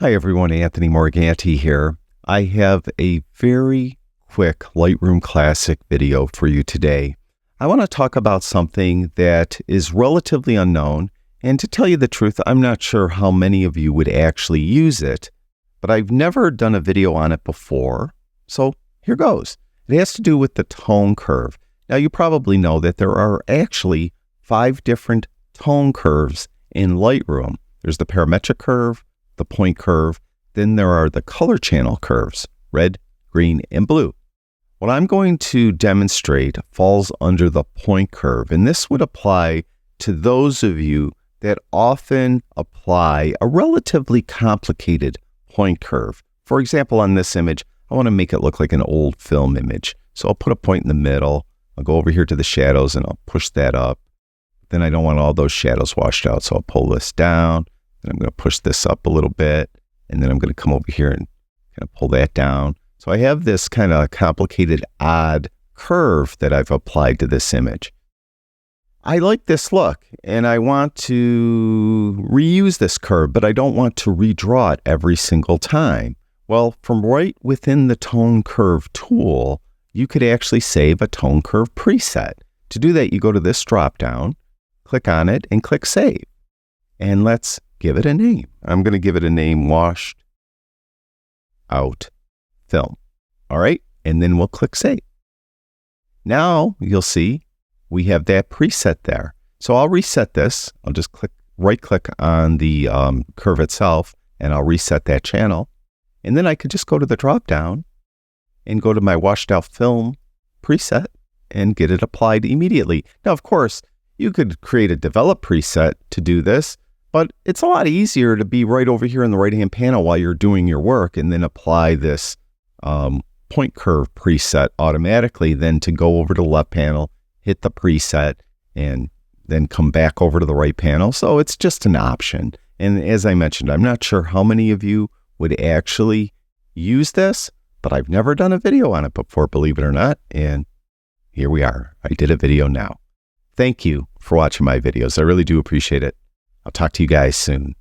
Hi everyone, Anthony Morganti here. I have a very quick Lightroom Classic video for you today. I want to talk about something that is relatively unknown, and to tell you the truth, I'm not sure how many of you would actually use it, but I've never done a video on it before, so here goes. It has to do with the tone curve. Now you probably know that there are actually 5 different tone curves in Lightroom. There's the parametric curve, the point curve, then there are the color channel curves, red, green, and blue. What I'm going to demonstrate falls under the point curve, and this would apply to those of you that often apply a relatively complicated point curve. For example, on this image, I want to make it look like an old film image. So I'll put a point in the middle, I'll go over here to the shadows and I'll push that up. Then I don't want all those shadows washed out, so I'll pull this down. Then I'm going to push this up a little bit, and then I'm going to come over here and kind of pull that down. So I have this kind of complicated, odd curve that I've applied to this image. I like this look, and I want to reuse this curve, but I don't want to redraw it every single time. Well, from right within the tone curve tool, you could actually save a tone curve preset. To do that, you go to this drop down, click on it, and click Save. And let's give it a name. I'm going to give it a name, Washed Out Film. All right, and then we'll click Save. Now you'll see we have that preset there. So I'll reset this. I'll just right click on the curve itself, and I'll reset that channel. And then I could just go to the drop down and go to my Washed Out Film preset and get it applied immediately. Now, of course, you could create a develop preset to do this, but it's a lot easier to be right over here in the right-hand panel while you're doing your work and then apply this point curve preset automatically than to go over to the left panel, hit the preset, and then come back over to the right panel. So it's just an option. And as I mentioned, I'm not sure how many of you would actually use this, but I've never done a video on it before, believe it or not. And here we are. I did a video now. Thank you for watching my videos. I really do appreciate it. I'll talk to you guys soon.